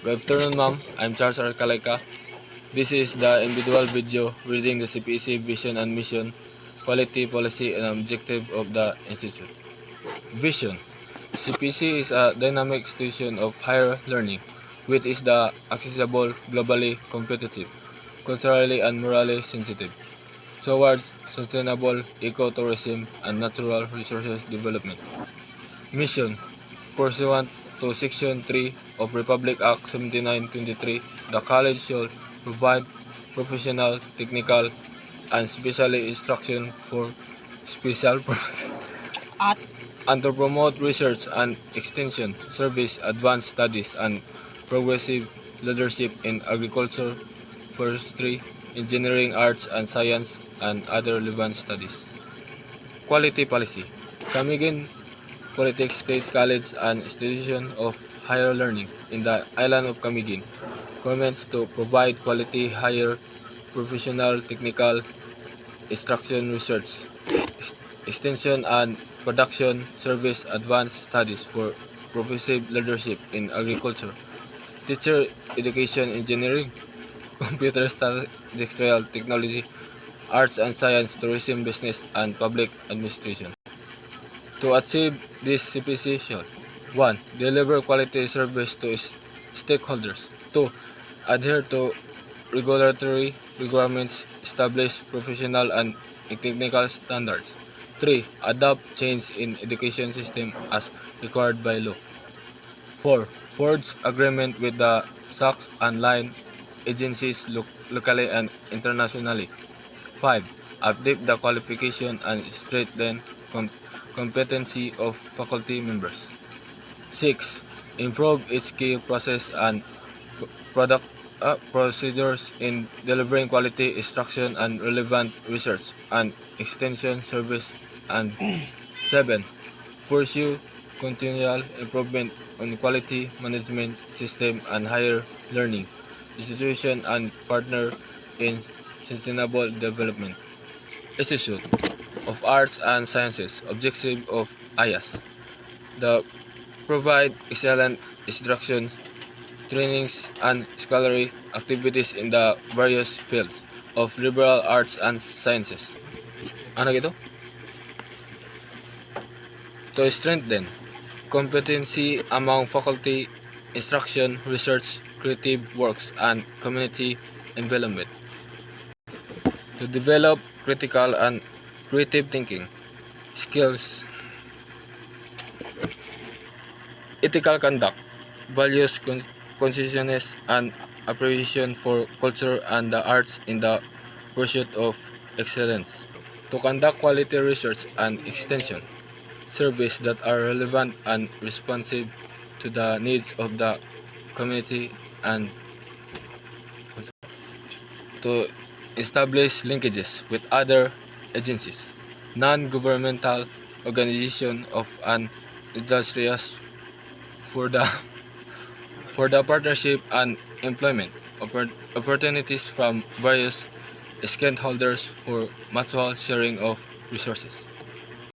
Good afternoon, ma'am. I'm Charles Arcaleca. This is the individual video reading the CPEC vision and mission, quality, policy, and objective of the institute. Vision. CPEC is a dynamic institution of higher learning, which is the accessible, globally competitive, culturally and morally sensitive, towards sustainable ecotourism and natural resources development. Mission. Pursuant to Section 3 of Republic Act 7923, the college shall provide professional, technical, and specialty instruction for special purposes At and to promote research and extension, service, advanced studies, and progressive leadership in agriculture, forestry, engineering, arts and science, and other relevant studies. Quality policy. Camiguin Polytechnic State College, an institution of higher learning in the island of Camiguin, comments to provide quality higher professional, technical, instruction, research, extension and production, service, advanced studies for progressive leadership in agriculture, teacher education, engineering, computer studies, industrial technology, arts and science, tourism, business, and public administration. To achieve this CPC shall 1. Deliver quality service to stakeholders. 2. Adhere to regulatory requirements, establish professional and technical standards. 3. Adopt change in education system as required by law. 4. Forge agreement with the SACS and line agencies locally and internationally. 5. Update the qualification and strengthen competency of faculty members. 6. Improve its key process and product procedures in delivering quality instruction and relevant research and extension service. And 7. Pursue continual improvement on quality management system and higher learning institution and partner in sustainable development. Institute of Arts and Sciences. Objective of IAS. The provide excellent instruction, trainings, and scholarly activities in the various fields of liberal arts and sciences. Ano gitu? To strengthen competency among faculty, instruction, research, creative works, and community development. To develop critical and creative thinking skills, ethical conduct, values, consciousness, and appreciation for culture and the arts in the pursuit of excellence. To conduct quality research and extension surveys that are relevant and responsive to the needs of the community and to establish linkages with other agencies, non-governmental organizations of an industrious for the partnership and employment opportunities from various stakeholders for mutual sharing of resources.